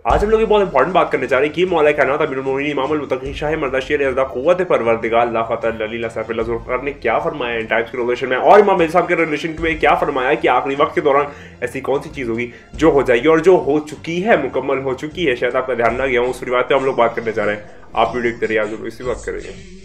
आज हम लोग ये बहुत इंपॉर्टेंट बात करने जा रहे हैं कि मौला कायनात अमीरुल मोमिनीन इमाम अल-मुत्तकीन शाह मर्दा शेर अज़दा क़ुव्वत परवरदिगार ला फ़तह अली सैफ़ुल्लाह ज़ुल्फ़िकार ने क्या फरमाया इन टाइप्स के रिलेशन में, और इमाम साहब के रिलेशन में क्या फरमाया कि आखिरी वक्त के दौरान ऐसी कौन सी चीज़ होगी जो हो जाएगी और जो हो चुकी है, मुकम्मल हो चुकी है। शायद आपका ध्यान ना गया हो, उस रिवायत पे हम लोग बात करने जा रहे हैं। आप वीडियो देखते रहिए, आप जरूर इसी बात करेंगे।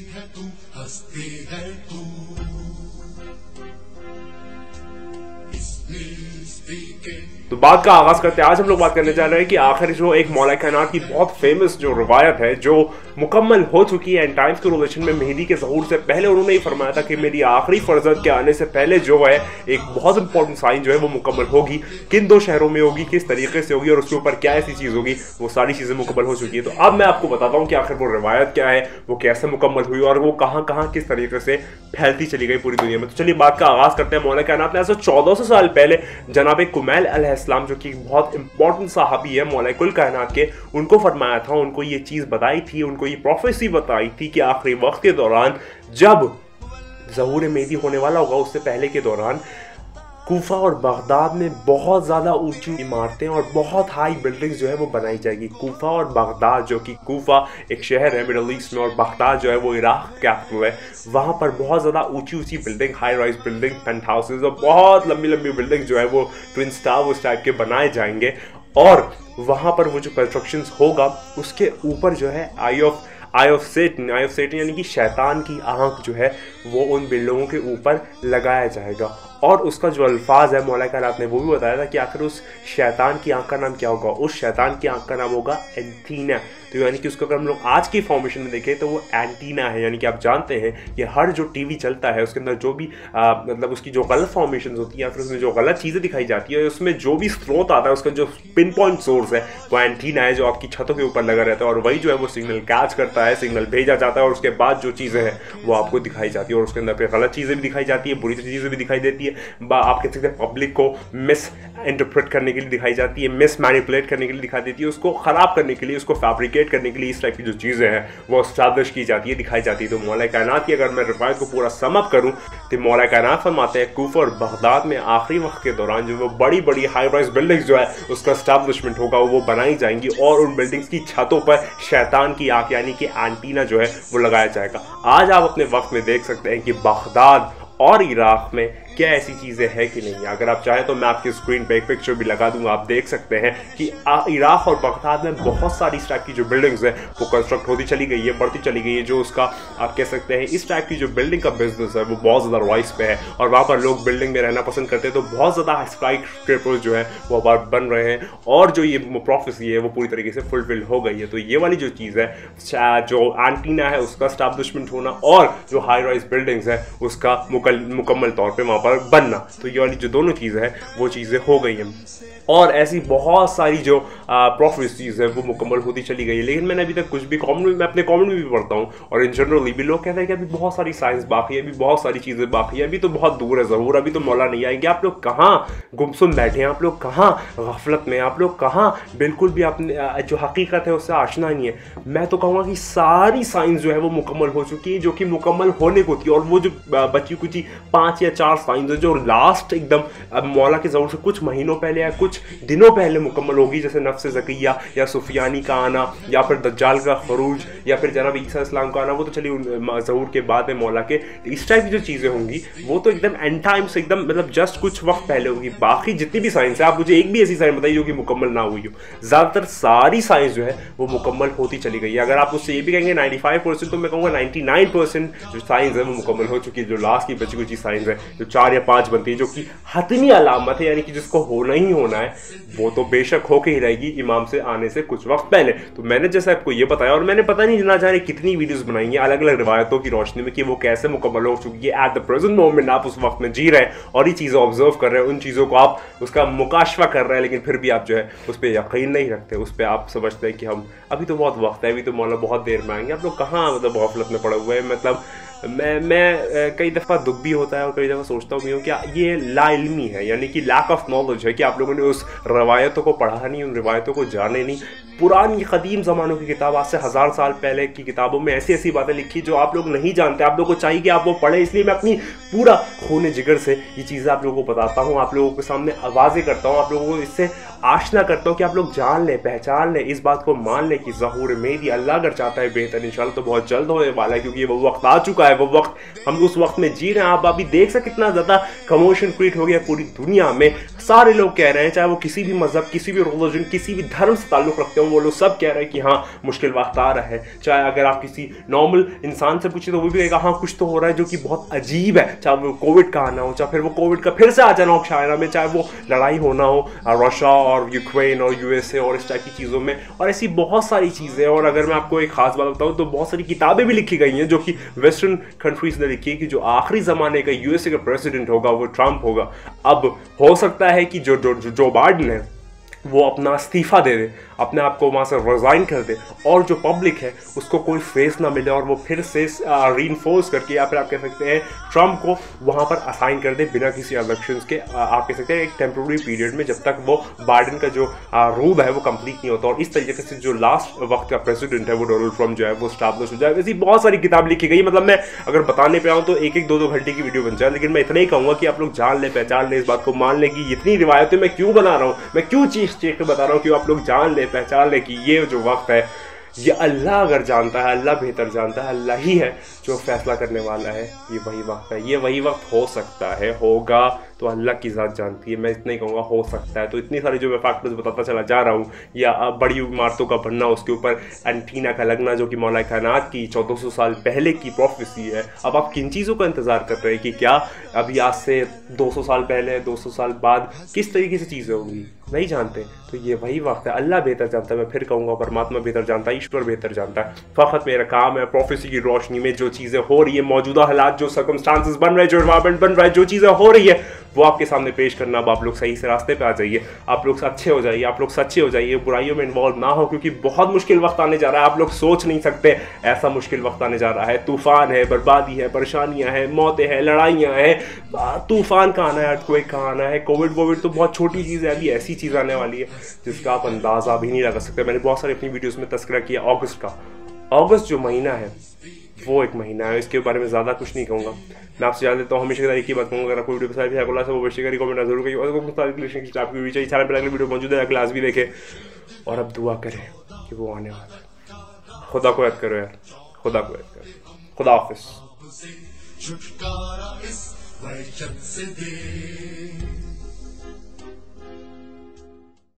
तो बात का आगाज करते हैं। आज हम लोग बात करने जा रहे हैं कि आखिर जो एक मौला कायनात की बहुत फेमस जो रिवायत है जो मुकम्मल हो चुकी है एंड टाइम्स के रिलेशन में, मेहदी के ज़हूर से पहले उन्होंने ही फरमाया था कि मेरी आखिरी फरजत के आने से पहले जो है एक बहुत इंपॉर्टेंट साइन जो है वो मुकम्मल होगी। किन दो शहरों में होगी, किस तरीके से होगी और उसके ऊपर क्या ऐसी चीज़ होगी, वो सारी चीज़ें मुकम्मल हो चुकी है। तो अब मैं आपको बताता हूँ कि आखिर वो रिवायत क्या है, वो कैसे मुकम्मल हुई और वो कहाँ कहाँ किस तरीके से फैलती चली गई पूरी दुनिया में। तो चलिए बात का आगाज करते हैं। मौला कायनात ने ऐसे 1400 साल पहले जनाब कुमैल अलैहिस्सलाम जो कि बहुत इंपॉर्टेंट सहाबी है मौला कुल कायनात के, उनको फरमाया था, उनको ये चीज़ बताई थी, उनको ये प्रोफेसी बताई थी कि आखिरी वक्त के दौरान जब ज़हूर मेहदी होने वाला होगा उससे पहले के दौरान कूफा और बगदाद में बहुत ज़्यादा ऊंची इमारतें और बहुत हाई बिल्डिंग्स जो है वो बनाई जाएगी। कूफा और बगदाद, जो कि कूफा एक शहर है मिडल ईस्ट में और बगदाद जो है वो इराक कैपिटल है, वहाँ पर बहुत ज़्यादा ऊंची ऊंची building, high rise building, penthouses और बहुत लंबी लंबी बिल्डिंग जो है वो ट्विन टावर्स टाइप के बनाए जाएंगे। और वहाँ पर वो जो कंस्ट्रक्शन होगा उसके ऊपर जो है आई ऑफ सेटन यानी कि शैतान की आंख जो है वो उन बिल्डिंगों के ऊपर लगाया जाएगा। और उसका जो अल्फाज है मौला कायनात ने वो भी बताया था कि आखिर उस शैतान की आंख का नाम क्या होगा। उस शैतान की आंख का नाम होगा एंटीना। तो यानी कि उसको अगर हम लोग आज की फॉर्मेशन में देखें तो वो एंटीना है। यानी कि आप जानते हैं कि हर जो टीवी चलता है उसके अंदर जो भी मतलब उसकी जो गलत फॉर्मेशन होती है या फिर उसमें जो गलत चीज़ें दिखाई जाती है, उसमें जो भी स्रोत आता है उसका जो पिन पॉइंट सोर्स है वो एंटीना है जो आपकी छतों के ऊपर लगा रहता है, और वही जो है वो सिग्नल कैच करता है, सिग्नल भेजा जाता है और उसके बाद जो चीज़ें हैं वो आपको दिखाई जाती है। और उसके अंदर फिर गलत चीज़ें भी दिखाई जाती है, बुरी चीज़ें भी दिखाई देती है, आप कह सकते हैं पब्लिक को मिस इंटरप्रेट करने के लिए दिखाई जाती है, मिस मैनिपुलेट करने के लिए दिखाई देती है, उसको ख़राब करने के लिए, उसको फैब्रिकेट करने के लिए इस टाइप की जो चीज़ें हैं वो एस्टैब्लिश की जाती है, दिखाई जाती है। तो मौला कायनात की अगर मैं रिवायत को पूरा सम अप करूँ तो मौला कायनात फरमाते हैं कूफा और बगदाद में आखिरी वक्त के दौरान जो वो बड़ी बड़ी हाई राइज बिल्डिंग्स जो है उसका एस्टैब्लिशमेंट होगा, वो बनाई जाएंगी और उन बिल्डिंग्स की छतों पर शैतान की आंख यानी कि एंटीना जो है वो लगाया जाएगा। आज आप अपने वक्त में देख सकते हैं कि बगदाद और इराक में क्या ऐसी चीज़ें हैं कि नहीं। अगर आप चाहें तो मैं आपकी स्क्रीन पे एक पिक्चर भी लगा दूंगा, आप देख सकते हैं कि इराक और बगदाद में बहुत सारी इस टाइप की जो बिल्डिंग्स है वो कंस्ट्रक्ट होती चली गई है, बढ़ती चली गई है। जो उसका आप कह सकते हैं इस टाइप की जो बिल्डिंग का बिजनेस है वो बहुत ज़्यादा राइज पे है और वहाँ पर लोग बिल्डिंग में रहना पसंद करते हैं। तो बहुत ज़्यादा स्काई स्क्रैपर्स जो है वो बन रहे हैं और जो ये प्रोफेसी है वो पूरी तरीके से फुलफिल हो गई है। तो ये वाली जो चीज़ है, जो एंटीना है उसका एस्टैब्लिशमेंट होना और जो हाई राइज बिल्डिंग्स है उसका मुकम्मल तौर पर वहाँ पर बनना, तो ये वाली जो दोनों चीज़ें हैं वो चीज़ें हो गई हैं। और ऐसी बहुत सारी जो प्रोफेसीज है वो मुकम्मल होती चली गई है। लेकिन मैंने अभी तक कुछ भी मैं अपने कॉमेंट में भी पढ़ता हूँ और इन जनरली भी लोग कहते हैं कि अभी बहुत सारी साइंस बाकी है, अभी बहुत सारी चीज़ें बाकी है, अभी तो बहुत दूर है ज़रूर, अभी तो मौला नहीं आएंगे। आप लोग कहाँ गुमसुम बैठे हैं, आप लोग कहाँ गफलत में, आप लोग कहाँ बिल्कुल भी अपने जो हकीकत है उससे आशना नहीं है। मैं तो कहूँगा कि सारी साइंस जो है वो मुकम्मल हो चुकी है जो कि मुकम्मल होने को थी, और वो जो बची कुछ 5 या 4 साइंस है जो लास्ट एकदम मौला के ज़रूर से कुछ महीनों पहले या कुछ दिनों पहले मुकम्मल होगी, जैसे नफ्स ज़किया या सुफियानी का आना या फिर दज्जाल का खरूज या फिर जनाब ईसा इस्लाम का आना, वो तो चलिए ज़हूर के बाद में मौला के। इस टाइप की जो चीज़ें होंगी वो तो एकदम एंड टाइम से एकदम मतलब जस्ट कुछ वक्त पहले होगी। बाकी जितनी भी साइंस है आप मुझे एक भी ऐसी साइंस बताइए जो कि मुकम्मल ना हुई हो। ज़्यादातर सारी साइंस जो है वो मुकम्मल होती चली गई है। अगर आप उससे ये भी कहेंगे 95% तो मैं कहूँगा 99% जो साइंस है वो मुकम्मल हो चुकी है। जो लास्ट की बची कुछ साइंस है जो 4 या 5 बनती है जो कि हतमी अलामत है यानी कि जिसको होना ही होना है, वो तो बेशक होके ही रहेगी इमाम से आने से कुछ वक्त पहले। तो मैंने जैसे आपको ये बताया और मैंने पता नहीं ना जाने कितनी वीडियोस बनाई हैं अलग अलग रिवायतों की रोशनी में कि वो कैसे मुकम्मल हो चुकी है। एट द प्रेजेंट मोमेंट आप उस वक्त में जी रहे हैं और ये चीज़ें ऑब्जर्व कर रहे हैं, उन चीज़ों को आप उसका मुकाशवा कर रहे हैं, लेकिन फिर भी आप जो है उस पर यकीन नहीं रखते, उस पर आप समझते हैं कि हम अभी तो बहुत वक्त है, अभी तो मौला बहुत देर में आएंगे। आप लोग कहाँ मतलब गफलत में पड़े हुए हैं। मतलब मैं कई दफ़ा दुख भी होता है और कई दफ़ा सोचता भी हूँ कि ये लाइल्मी है, यानी कि लैक ऑफ नॉलेज है कि आप लोगों ने उस रवायतों को पढ़ा नहीं, उन रवायतों को जाने नहीं। पुरानी कदीम ज़मानों की किताब, आज से 1000 साल पहले की किताबों में ऐसी ऐसी बातें लिखी जो आप लोग नहीं जानते, आप लोगों को चाहिए कि आप वो पढ़ें। इसलिए मैं अपनी पूरा खून जिगर से ये चीज़ें आप लोगों को बताता हूँ, आप लोगों के सामने आवाज़ें करता हूँ, आप लोगों को इससे आशना करता हूँ कि आप लोग जान लें, पहचान लें, इस बात को मान लें कि ज़हूर मेहदी अल्लाह अगर चाहता है बेहतर इंशाल्लाह तो बहुत जल्द होने वाला है, क्योंकि वो वक्त आ चुका है, वो वक्त हम उस वक्त में जी रहे हैं। आप अभी देख सकते कितना ज़्यादा कमोशन क्रिएट हो गया पूरी दुनिया में। सारे लोग कह रहे हैं, चाहे वो किसी भी मजहब, किसी भी रिलीजन, किसी भी धर्म से ताल्लुक़ रखते हो, वो लोग सब कह रहे हैं कि हाँ मुश्किल वक्त आ रहा है। चाहे अगर आप किसी नॉर्मल इंसान से पूछे तो वो भी कहेगा हाँ कुछ तो हो रहा है जो कि बहुत अजीब है, चाहे वो कोविड का आना हो, चाहे फिर वो कोविड का फिर से आ जाना हो चाइना में, चाहे वो लड़ाई होना हो रशिया और यूक्रेन और यूएसए और इस टाइप की चीज़ों में, और ऐसी बहुत सारी चीज़ें। और अगर मैं आपको एक खास बात बताऊँ तो बहुत सारी किताबें भी लिखी गई हैं जो कि वेस्टर्न कंट्रीज ने लिखी है कि जो आखिरी ज़माने का यूएसए का प्रेसिडेंट होगा वो ट्रंप होगा। अब हो सकता है कि जो बाइडेन है वो अपना इस्तीफा दे दे, अपने आप को वहाँ से रिज़ाइन कर दे, और जो पब्लिक है उसको कोई फेस ना मिले और वो फिर से रीइंफोर्स करके या फिर आप कह सकते हैं ट्रम्प को वहाँ पर असाइन कर दे बिना किसी इलेक्शंस के। आप कह सकते हैं एक टेम्प्रेरी पीरियड में, जब तक वो बाइडेन का जो रूल है वो कंप्लीट नहीं होता, और इस तरीके से जो लास्ट वक्त का प्रेसिडेंट है वो डोनाल्ड ट्रम्प जो है वो स्टैब्लिश हो जाए। वैसी बहुत सारी किताब लिखी गई, मतलब मैं अगर बताने पे आऊँ तो एक दो घंटे की वीडियो बन जाए, लेकिन मैं इतना ही कहूँगा कि आप लोग जान लें, पहचान लें, इस बात को मान लें कि इतनी रिवायतें मैं क्यों बना रहा हूँ, मैं क्यों चीख के बता रहा हूँ कि आप लोग जान ले, पहचान ले कि ये जो वक्त है ये अल्लाह अगर जानता है, अल्लाह बेहतर जानता है, अल्लाह ही है जो फैसला करने वाला है। ये वही वक्त है, ये वही वक्त हो सकता है, होगा तो अल्लाह की ज़ात जानती है। मैं इतना ही कहूँगा हो सकता है। तो इतनी सारी जो मैं फैक्टर्स बताता चला जा रहा हूँ, या बड़ी इमारतों का बनना, उसके ऊपर एंटीना का लगना जो कि मौला कायनात की 1400 साल पहले की प्रोफेसी है। अब आप किन चीज़ों का इंतज़ार कर रहे हैं कि क्या अभी आज से 200 साल पहले, 200 साल बाद किस तरीके से चीज़ें होंगी, नहीं जानते। तो ये वही वक्त है, अल्लाह बेहतर जानता है। मैं फिर कहूँगा परमात्मा बेहतर जानता है, ईश्वर बेहतर जानता है। फ़कत मेरा काम है प्रोफेसी की रोशनी में जो चीज़ें हो रही है, मौजूदा हालात, जो सर्कमस्टांसेस बन रहे हैं, जो एनवायरनमेंट बन रहा है, जो चीज़ें हो रही है, वो आपके सामने पेश करना। अब आप लोग सही से रास्ते पे आ जाइए, आप लोग अच्छे हो जाइए, आप लोग सच्चे हो जाइए, बुराइयों में इन्वॉल्व ना हो, क्योंकि बहुत मुश्किल वक्त आने जा रहा है। आप लोग सोच नहीं सकते ऐसा मुश्किल वक्त आने जा रहा है। तूफान है, बर्बादी है, परेशानियां हैं, मौतें हैं, लड़ाइयाँ हैं, तूफान का आना है, अर्थक्वेक का आना है, कोविड तो बहुत छोटी चीज़ है। अभी ऐसी चीज़ आने वाली है जिसका आप अंदाज़ा भी नहीं लगा सकते। मैंने बहुत सारी अपनी वीडियोज़ में तस्करा किया अगस्त का। अगस्त जो महीना है वो एक महीना है, इसके बारे में ज़्यादा कुछ नहीं कहूँगा। मैं आपसे जान देता हूँ, हमेशा की एक ही बात कहूँगा, अगर कोई वीडियो पसंद है वो अवश्य करिए, कमेंट जरूर करिए, और आपकी वीडियो चैनल पर अगली वीडियो मौजूद है, क्लास भी देखें, और अब दुआ करें कि वो आने वाला है। खुदा को याद करो यार, खुदा को याद करो। खुदा हाफिज़।